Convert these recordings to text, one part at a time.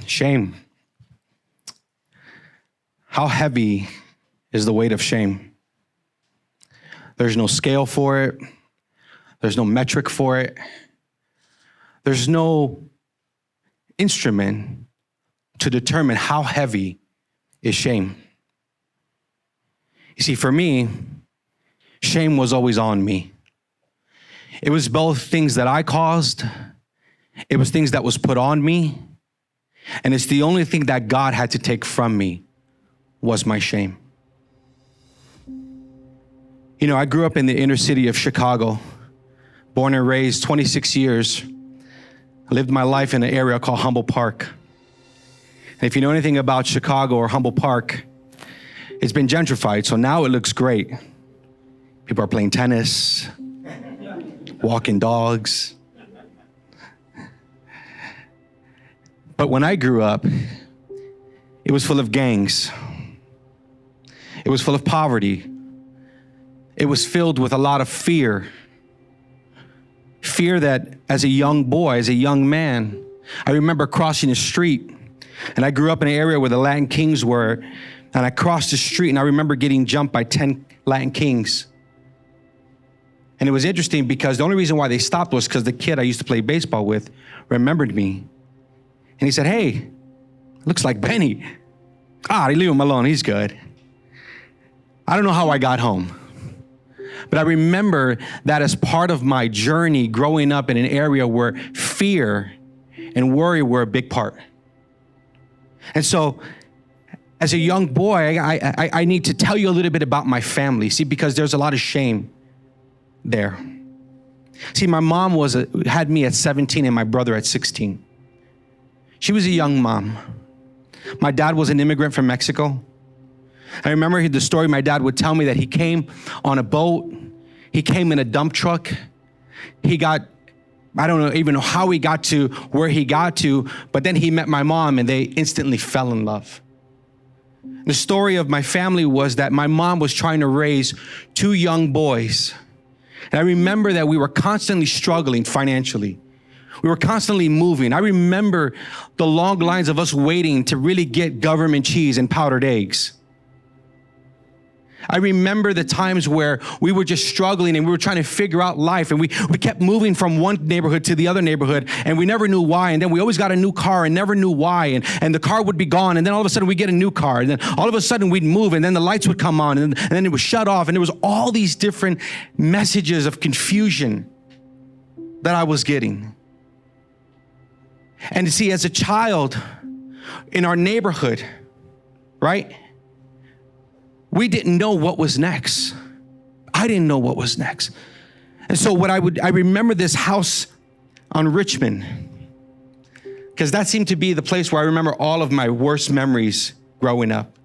Shame. How heavy is the weight of shame? There's no scale for it. There's no metric for it. There's no instrument to determine how heavy is shame. You see, for me, shame was always on me. It was both things that I caused. It was things that was put on me. And it's the only thing that God had to take from me was my shame. You know, I grew up in the inner city of Chicago, born and raised 26 years. I lived my life in an area called Humboldt Park. And if you know anything about Chicago or Humboldt Park, it's been gentrified, so now it looks great. People are playing tennis, walking dogs. But when I grew up, it was full of gangs. It was full of poverty. It was filled with a lot of fear. Fear that as a young boy, as a young man, I remember crossing the street, and I grew up in an area where the Latin Kings were, and I crossed the street, and I remember getting jumped by 10 Latin Kings. And it was interesting because the only reason why they stopped was because the kid I used to play baseball with remembered me. And he said, "Hey, looks like Benny." Leave him alone, he's good. I don't know how I got home, but I remember that as part of my journey growing up in an area where fear and worry were a big part. And so as a young boy, I need to tell you a little bit about my family, see, because there's a lot of shame there. See, my mom had me at 17 and my brother at 16. She was a young mom. My dad was an immigrant from Mexico. I remember the story my dad would tell me that he came on a boat. He came in a dump truck. I don't even know how he got to where he got to, but then he met my mom and they instantly fell in love. The story of my family was that my mom was trying to raise two young boys. And I remember that we were constantly struggling financially. We were constantly moving. I remember the long lines of us waiting to really get government cheese and powdered eggs. I remember the times where we were just struggling and we were trying to figure out life, and we kept moving from one neighborhood to the other neighborhood, and we never knew why. And then we always got a new car and never knew why. And the car would be gone, and then all of a sudden we get a new car, and then all of a sudden we'd move, and then the lights would come on, and then it would shut off, and there was all these different messages of confusion that I was getting. And you see, as a child in our neighborhood, right? We didn't know what was next. I didn't know what was next. And so I remember this house on Richmond, because that seemed to be the place where I remember all of my worst memories growing up.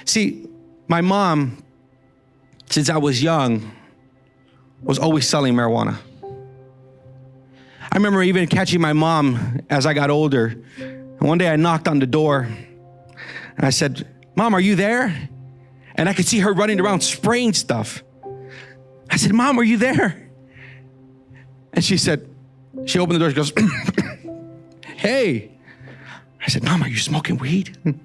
See, my mom, since I was young, was always selling marijuana. I remember even catching my mom as I got older. And one day I knocked on the door and I said, "Mom, are you there?" And I could see her running around spraying stuff. I said, "Mom, are you there?" And she opened the door, she goes, "Hey." I said, "Mom, are you smoking weed?" And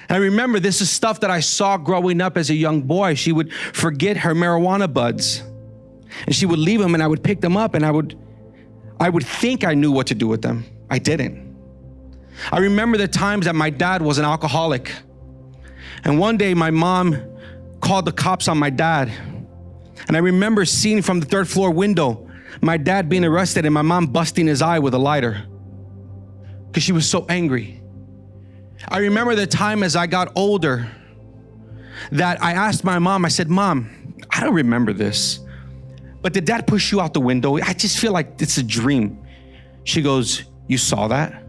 I remember this is stuff that I saw growing up as a young boy. She would forget her marijuana buds and she would leave them, and I would pick them up, and I would think I knew what to do with them. I didn't. I remember the times that my dad was an alcoholic. And one day my mom called the cops on my dad. And I remember seeing from the third floor window, my dad being arrested and my mom busting his eye with a lighter because she was so angry. I remember the time as I got older that I asked my mom, I said, "Mom, I don't remember this, but did dad push you out the window? I just feel like it's a dream." She goes, "You saw that?"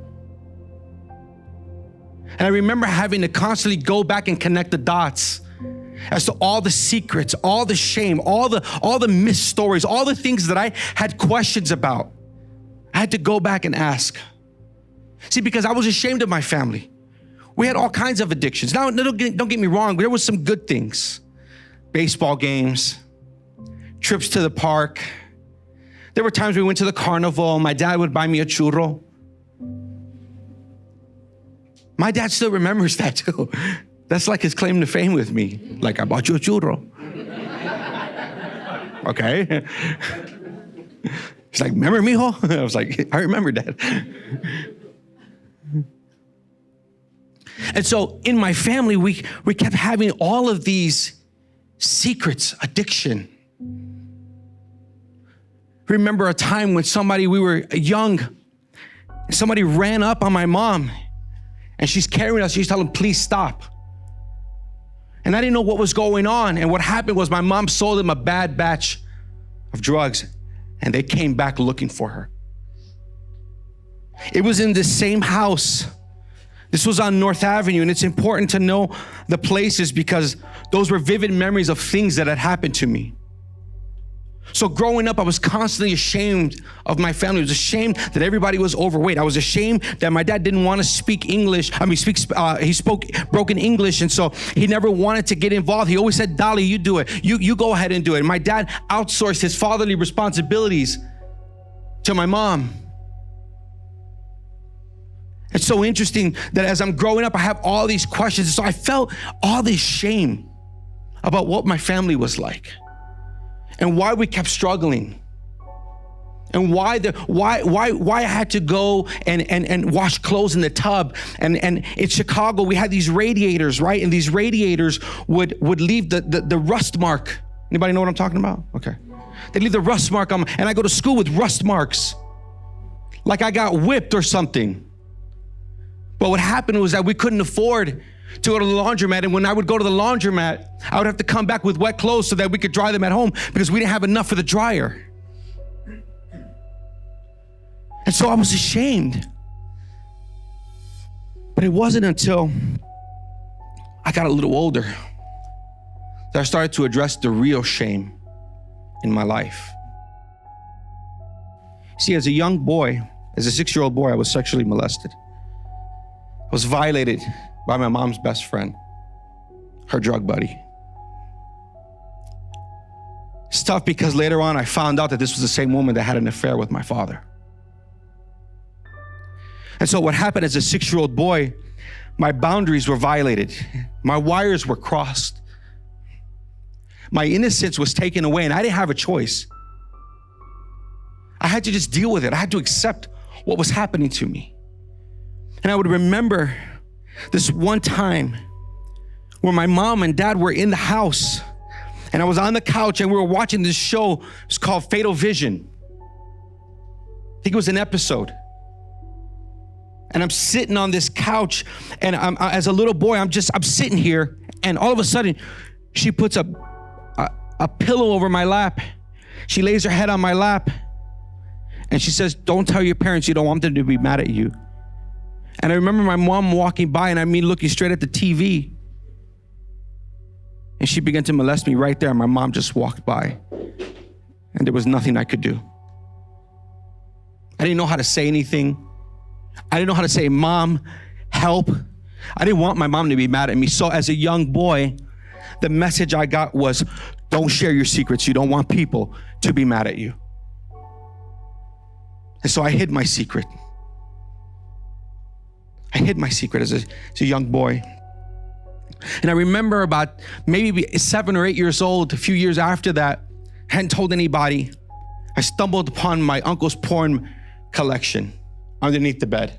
And I remember having to constantly go back and connect the dots as to all the secrets, all the shame, all the missed stories, all the things that I had questions about. I had to go back and ask. See, because I was ashamed of my family. We had all kinds of addictions. Now, don't get me wrong. There was some good things. Baseball games, trips to the park. There were times we went to the carnival. My dad would buy me a churro. My dad still remembers that too. That's like his claim to fame with me. Like, I bought you a churro. Okay. He's like, remember, mijo? I was like, I remember, Dad. And so in my family, we kept having all of these secrets, addiction. Remember a time when we were young, somebody ran up on my mom and she's carrying us. She's telling, please stop. And I didn't know what was going on. And what happened was my mom sold them a bad batch of drugs and they came back looking for her. It was in the same house. This was on North Avenue, and it's important to know the places because those were vivid memories of things that had happened to me. So growing up, I was constantly ashamed of my family. I was ashamed that everybody was overweight. I was ashamed that my dad didn't want to speak English. He spoke broken English, and so he never wanted to get involved. He always said, Dolly, you do it. You go ahead and do it. And my dad outsourced his fatherly responsibilities to my mom. It's so interesting that as I'm growing up, I have all these questions. So I felt all this shame about what my family was like and why we kept struggling and why I had to go and wash clothes in the tub. And in Chicago, we had these radiators, right? And these radiators would leave the rust mark. Anybody know what I'm talking about? Okay. They leave the rust mark on, and I go to school with rust marks, like I got whipped or something. But what happened was that we couldn't afford to go to the laundromat. And when I would go to the laundromat, I would have to come back with wet clothes so that we could dry them at home because we didn't have enough for the dryer. And so I was ashamed. But it wasn't until I got a little older that I started to address the real shame in my life. See, as a young boy, as a 6-year-old boy, I was sexually molested. I was violated by my mom's best friend, her drug buddy. It's tough because later on I found out that this was the same woman that had an affair with my father. And so what happened as a 6-year-old boy, my boundaries were violated. My wires were crossed. My innocence was taken away and I didn't have a choice. I had to just deal with it. I had to accept what was happening to me. And I would remember this one time where my mom and dad were in the house and I was on the couch and we were watching this show. It's called Fatal Vision. I think it was an episode. And I'm sitting on this couch and as a little boy, I'm sitting here and all of a sudden she puts a pillow over my lap. She lays her head on my lap and she says, don't tell your parents you don't want them to be mad at you. And I remember my mom walking by and looking straight at the TV. And she began to molest me right there. My mom just walked by and there was nothing I could do. I didn't know how to say anything. I didn't know how to say, Mom, help. I didn't want my mom to be mad at me. So as a young boy, the message I got was, don't share your secrets. You don't want people to be mad at you. And so I hid my secret. I hid my secret as a young boy. And I remember about maybe 7 or 8 years old, a few years after that, I hadn't told anybody. I stumbled upon my uncle's porn collection underneath the bed.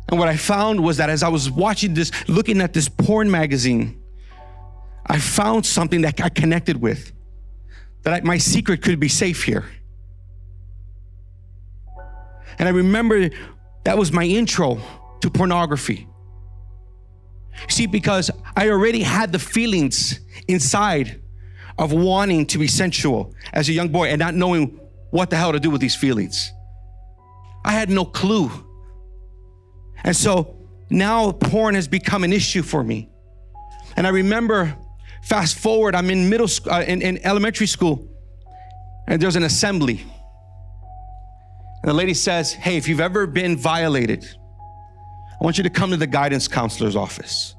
And what I found was that as I was watching this, looking at this porn magazine, I found something that I connected with, that my secret could be safe here. And I remember that was my intro to pornography. See, because I already had the feelings inside of wanting to be sensual as a young boy and not knowing what the hell to do with these feelings. I had no clue. And so now porn has become an issue for me. And I remember, fast forward, I'm in middle school, in elementary school, and there's an assembly. And the lady says, hey, if you've ever been violated, I want you to come to the guidance counselor's office.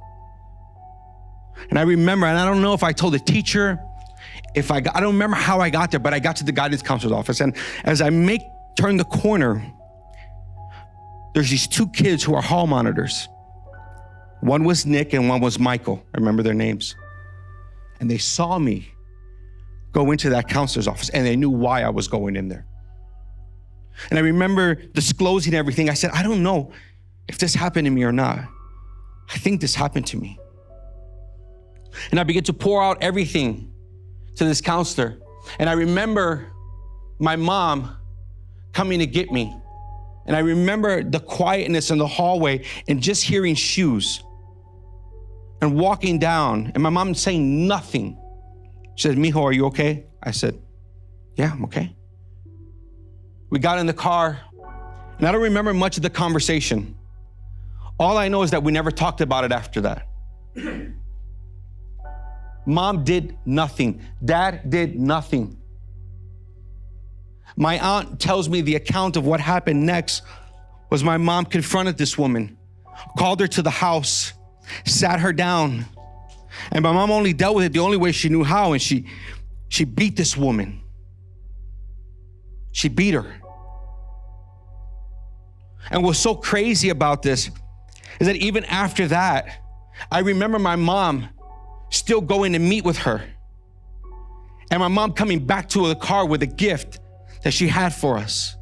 And I remember, and I don't know if I told the teacher, I don't remember how I got there, but I got to the guidance counselor's office. And as I turn the corner, there's these two kids who are hall monitors. One was Nick and one was Michael. I remember their names. And they saw me go into that counselor's office, and they knew why I was going in there. And I remember disclosing everything. I said, I don't know if this happened to me or not. I think this happened to me. And I began to pour out everything to this counselor. And I remember my mom coming to get me. And I remember the quietness in the hallway and just hearing shoes and walking down, and my mom saying nothing. She said, Mijo, are you okay? I said, yeah, I'm okay. We got in the car, and I don't remember much of the conversation. All I know is that we never talked about it after that. Mom did nothing. Dad did nothing. My aunt tells me the account of what happened next was my mom confronted this woman, called her to the house, sat her down. And my mom only dealt with it the only way she knew how, and she beat this woman. She beat her. And what's so crazy about this is that even after that, I remember my mom still going to meet with her. And my mom coming back to the car with a gift that she had for us.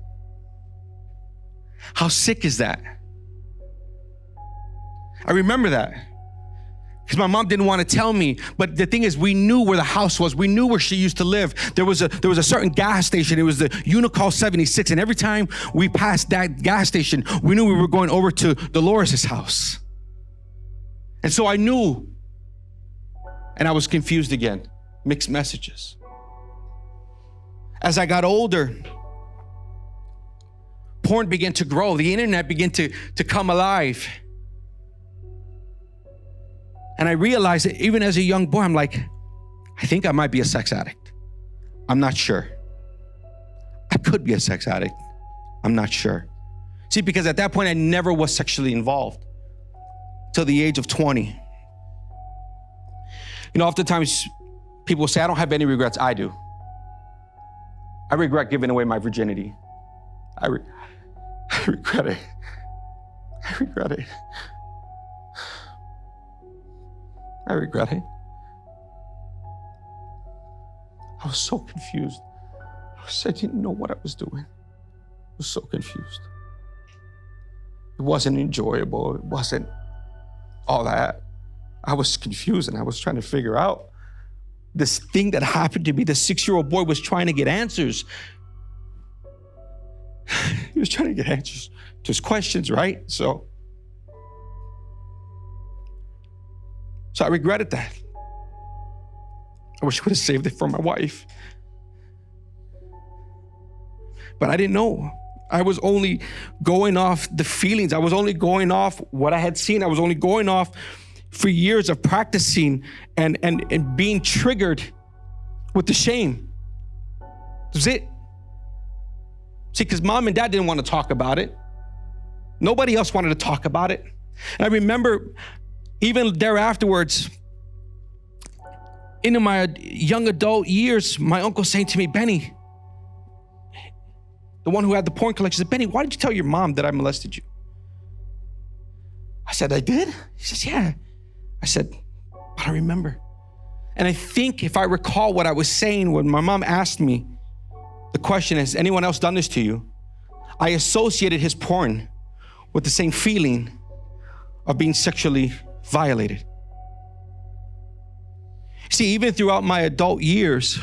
How sick is that? I remember that because my mom didn't want to tell me. But the thing is, we knew where the house was. We knew where she used to live. There was a certain gas station. It was the Unicall 76. And every time we passed that gas station, we knew we were going over to Dolores' house. And so I knew, and I was confused again. Mixed messages. As I got older, porn began to grow. The internet began to come alive. And I realized that even as a young boy, I'm like, I think I might be a sex addict. I'm not sure. I could be a sex addict. I'm not sure. See, because at that point, I never was sexually involved till the age of 20. You know, oftentimes people say, I don't have any regrets. I do. I regret giving away my virginity. I regret it. I regret it. I regret it. I was so confused. I didn't know what I was doing. I was so confused. It wasn't enjoyable. It wasn't all that. I was confused, and I was trying to figure out this thing that happened to me. The 6-year-old boy was trying to get answers. He was trying to get answers to his questions, right? So I regretted that. I wish I would have saved it for my wife. But I didn't know. I was only going off the feelings. I was only going off what I had seen. I was only going off for years of practicing and being triggered with the shame. That was it. See, because mom and dad didn't want to talk about it. Nobody else wanted to talk about it. And I remember even there afterwards, into my young adult years, my uncle saying to me, Benny, the one who had the porn collection, said, Benny, why did you tell your mom that I molested you? I said, I did? He says, yeah. I said, but I remember. And I think if I recall what I was saying when my mom asked me, the question is, anyone else done this to you? I associated his porn with the same feeling of being sexually violated. See, even throughout my adult years,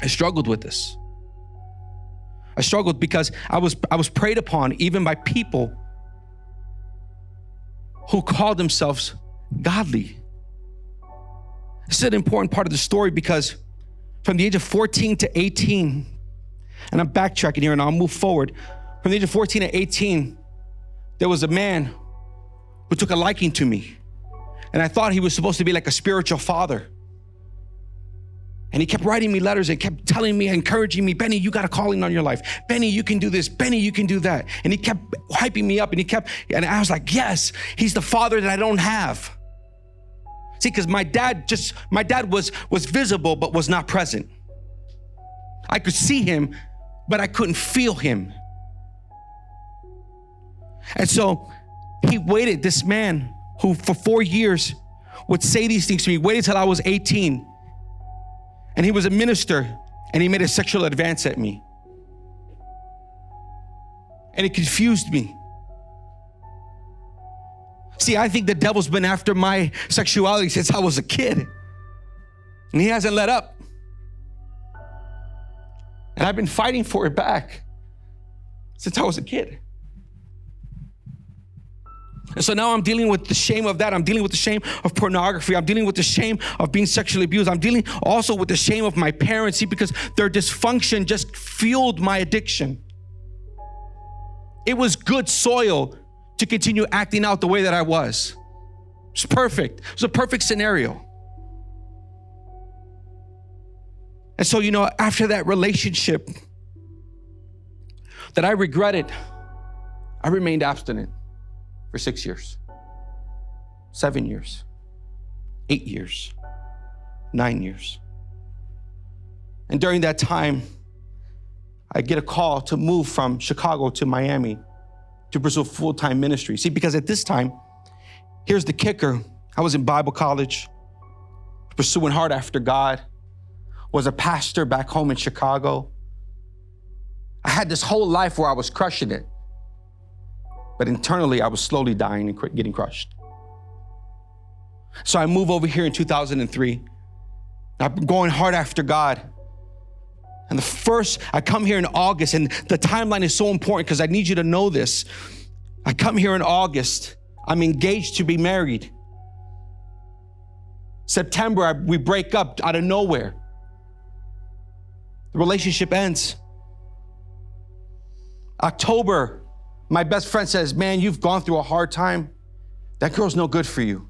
I struggled with this. I struggled because I was preyed upon even by people who called themselves godly. This is an important part of the story because from the age of 14 to 18, and I'm backtracking here and I'll move forward. From the age of 14 to 18, there was a man who took a liking to me. And I thought he was supposed to be like a spiritual father. And he kept writing me letters and kept telling me, encouraging me, Benny, you got a calling on your life. Benny, you can do this. Benny, you can do that. And he kept hyping me up and I was like, yes, he's the father that I don't have. See, because my dad was visible, but was not present. I could see him, but I couldn't feel him. And so he waited, this man who for 4 years would say these things to me, waited till I was 18. And he was a minister, and he made a sexual advance at me. And it confused me. See, I think the devil's been after my sexuality since I was a kid. And he hasn't let up. And I've been fighting for it back since I was a kid. And so now I'm dealing with the shame of that. I'm dealing with the shame of pornography. I'm dealing with the shame of being sexually abused. I'm dealing also with the shame of my parents, see, because their dysfunction just fueled my addiction. It was good soil to continue acting out the way that I was. It's perfect. It was a perfect scenario. And so, after that relationship that I regretted, I remained abstinent for 6 years, 7 years, 8 years, 9 years. And during that time, I get a call to move from Chicago to Miami to pursue full-time ministry. See, because at this time, here's the kicker. I was in Bible college, pursuing hard after God, was a pastor back home in Chicago. I had this whole life where I was crushing it. But internally, I was slowly dying and getting crushed. So I move over here in 2003. I'm going hard after God. And I come here in August, and the timeline is so important because I need you to know this. I come here in August. I'm engaged to be married. September, we break up out of nowhere. The relationship ends. October, my best friend says, man, you've gone through a hard time. That girl's no good for you.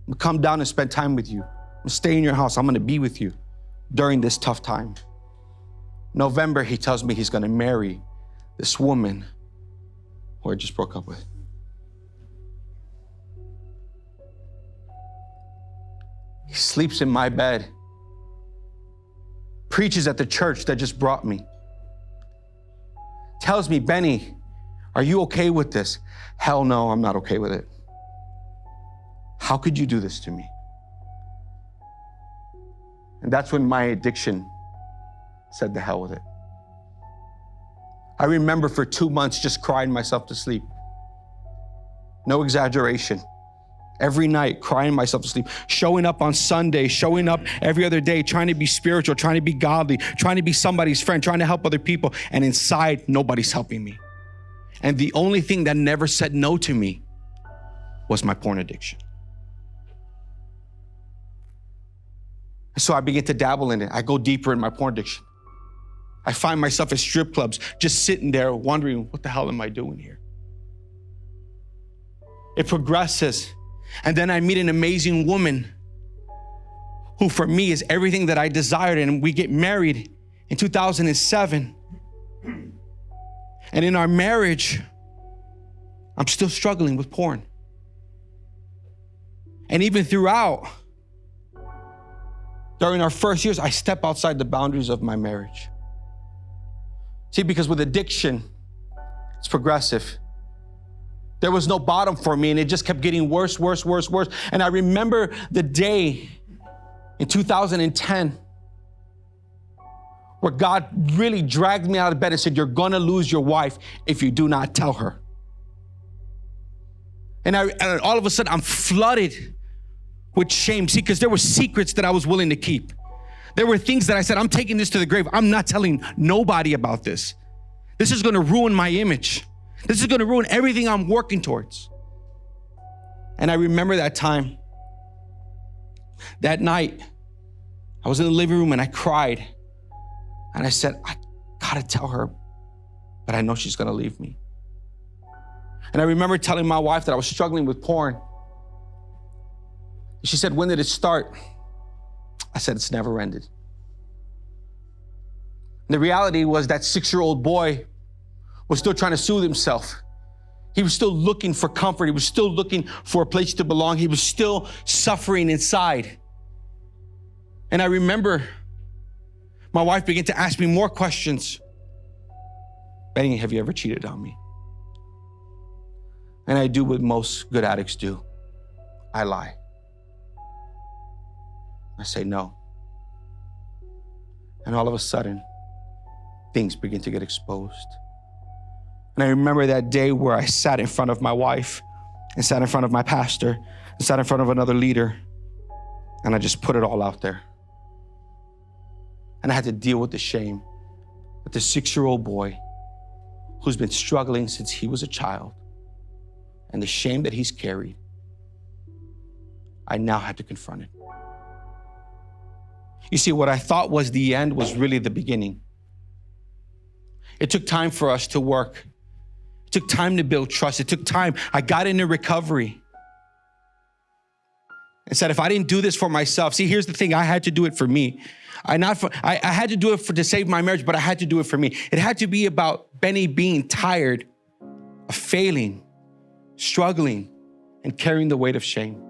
I'm gonna come down and spend time with you. I'm gonna stay in your house. I'm gonna be with you during this tough time. November, he tells me he's gonna marry this woman who I just broke up with. He sleeps in my bed, preaches at the church that just brought me, tells me, Benny, are you okay with this? Hell no, I'm not okay with it. How could you do this to me? And that's when my addiction said the hell with it. I remember for 2 months just crying myself to sleep. No exaggeration. Every night, crying myself to sleep, showing up on Sunday, showing up every other day, trying to be spiritual, trying to be godly, trying to be somebody's friend, trying to help other people. And inside, nobody's helping me. And the only thing that never said no to me was my porn addiction. So I begin to dabble in it. I go deeper in my porn addiction. I find myself at strip clubs, just sitting there wondering, what the hell am I doing here? It progresses. And then I meet an amazing woman who for me is everything that I desired. And we get married in 2007. And in our marriage, I'm still struggling with porn. And even throughout, during our first years, I step outside the boundaries of my marriage. See, because with addiction, it's progressive. There was no bottom for me, and it just kept getting worse, worse, worse, worse. And I remember the day in 2010 where God really dragged me out of bed and said, you're gonna lose your wife if you do not tell her. And all of a sudden, I'm flooded with shame. See, because there were secrets that I was willing to keep. There were things that I said, I'm taking this to the grave. I'm not telling nobody about this. This is gonna ruin my image. This is gonna ruin everything I'm working towards. And I remember that time, that night, I was in the living room and I cried. And I said, I gotta tell her, but I know she's gonna leave me. And I remember telling my wife that I was struggling with porn. She said, when did it start? I said, it's never ended. The reality was that 6-year-old boy was still trying to soothe himself. He was still looking for comfort. He was still looking for a place to belong. He was still suffering inside. And I remember my wife began to ask me more questions. Benny, have you ever cheated on me? And I do what most good addicts do. I lie. I say no. And all of a sudden, things begin to get exposed. And I remember that day where I sat in front of my wife and sat in front of my pastor and sat in front of another leader, and I just put it all out there. And I had to deal with the shame that the 6-year-old boy who's been struggling since he was a child, and the shame that he's carried, I now had to confront it. You see, what I thought was the end was really the beginning. It took time for us to work. It took time to build trust. It took time. I got into recovery and said, if I didn't do this for myself, see, here's the thing, I had to do it for me. I had to do it to save my marriage, but I had to do it for me. It had to be about Benny being tired of failing, struggling, and carrying the weight of shame.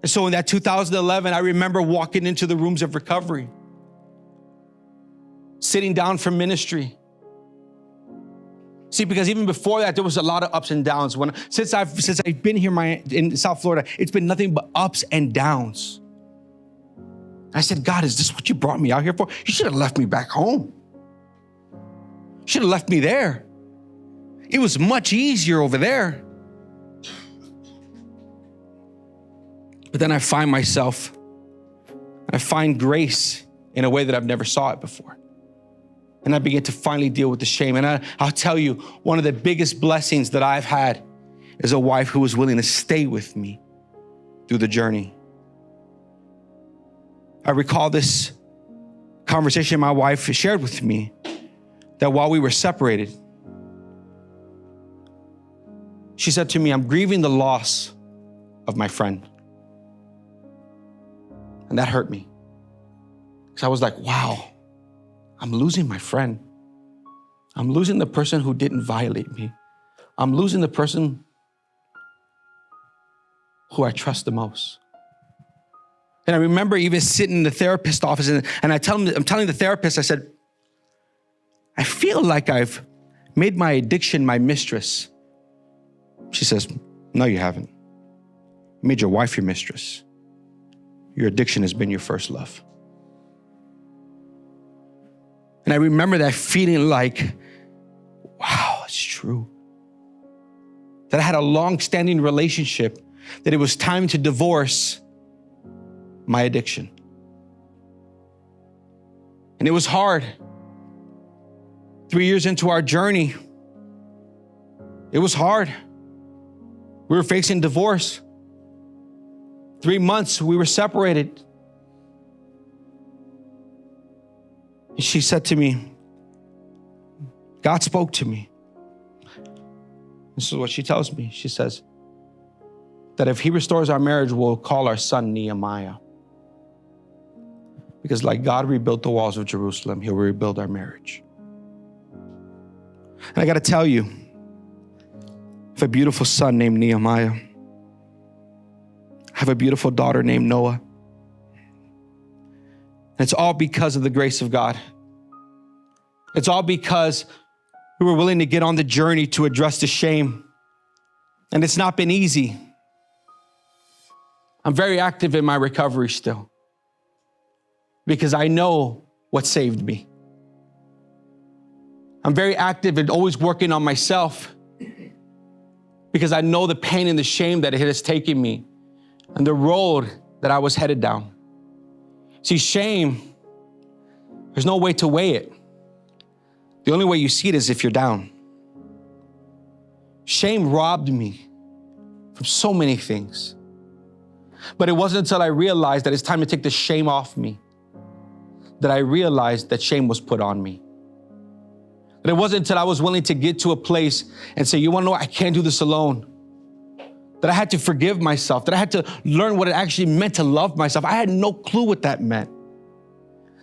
And so in that 2011, I remember walking into the rooms of recovery, sitting down for ministry. See, because even before that, there was a lot of ups and downs. Since I've been here in South Florida, it's been nothing but ups and downs. I said, God, is this what you brought me out here for? You should have left me back home. You should have left me there. It was much easier over there. But then I find myself, I find grace in a way that I've never saw it before. And I begin to finally deal with the shame. And I'll tell you, one of the biggest blessings that I've had is a wife who was willing to stay with me through the journey. I recall this conversation my wife shared with me, that while we were separated, she said to me, I'm grieving the loss of my friend. And that hurt me. Because I was like, wow, I'm losing my friend. I'm losing the person who didn't violate me. I'm losing the person who I trust the most. And I remember even sitting in the therapist's office and I'm telling the therapist, I said, I feel like I've made my addiction my mistress. She says, no, you haven't. You made your wife your mistress. Your addiction has been your first love. And I remember that feeling like, wow, it's true. That I had a long-standing relationship, that it was time to divorce my addiction. And it was hard. 3 years into our journey, it was hard. We were facing divorce. 3 months, we were separated. And she said to me, God spoke to me. This is what she tells me. She says that if he restores our marriage, we'll call our son Nehemiah. Because like God rebuilt the walls of Jerusalem, he'll rebuild our marriage. And I got to tell you, I have a beautiful son named Nehemiah. I have a beautiful daughter named Noah. And it's all because of the grace of God. It's all because we were willing to get on the journey to address the shame. And it's not been easy. I'm very active in my recovery still, because I know what saved me. I'm very active in always working on myself, because I know the pain and the shame that it has taken me and the road that I was headed down. See, shame, there's no way to weigh it. The only way you see it is if you're down. Shame robbed me from so many things. But it wasn't until I realized that it's time to take the shame off me that I realized that shame was put on me. That it wasn't until I was willing to get to a place and say, you wanna know what? I can't do this alone. That I had to forgive myself, that I had to learn what it actually meant to love myself. I had no clue what that meant.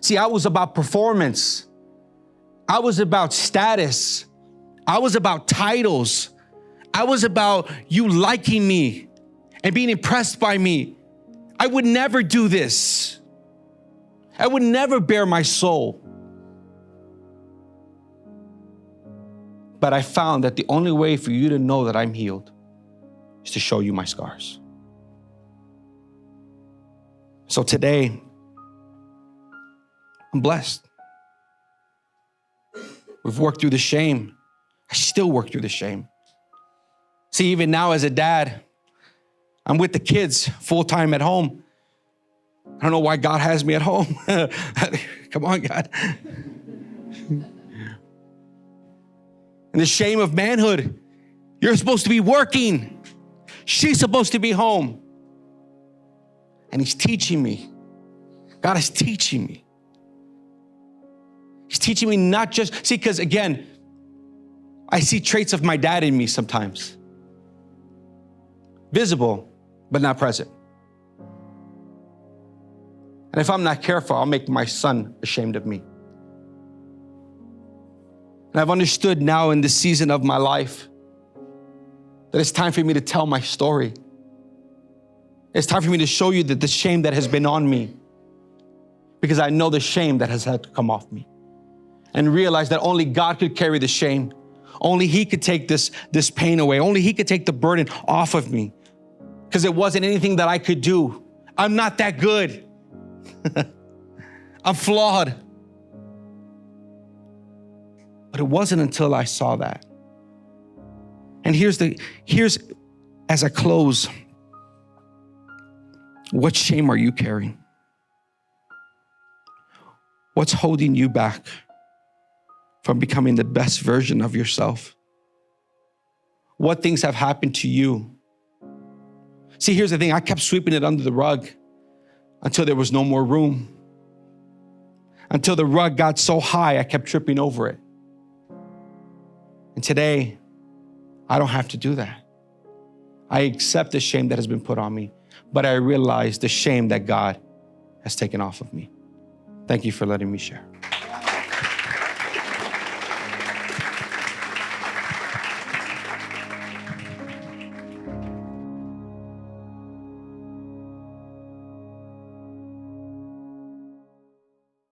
See, I was about performance. I was about status. I was about titles. I was about you liking me and being impressed by me. I would never do this. I would never bare my soul. But I found that the only way for you to know that I'm healed is to show you my scars. So today, I'm blessed. We've worked through the shame. I still work through the shame. See, even now as a dad, I'm with the kids full-time at home. I don't know why God has me at home. Come on, God. And the shame of manhood. You're supposed to be working. She's supposed to be home. And he's teaching me. God is teaching me. He's teaching me not just, see, because again, I see traits of my dad in me sometimes. Visible, but not present. And if I'm not careful, I'll make my son ashamed of me. And I've understood now in this season of my life that it's time for me to tell my story. It's time for me to show you that the shame that has been on me, because I know the shame that has had to come off me, and realize that only God could carry the shame. Only he could take this pain away. Only he could take the burden off of me, because it wasn't anything that I could do. I'm not that good. I'm flawed. But it wasn't until I saw that. And here's, as I close, what shame are you carrying? What's holding you back from becoming the best version of yourself? What things have happened to you? See, here's the thing. I kept sweeping it under the rug until there was no more room. Until the rug got so high, I kept tripping over it. And today, I don't have to do that. I accept the shame that has been put on me, but I realize the shame that God has taken off of me. Thank you for letting me share.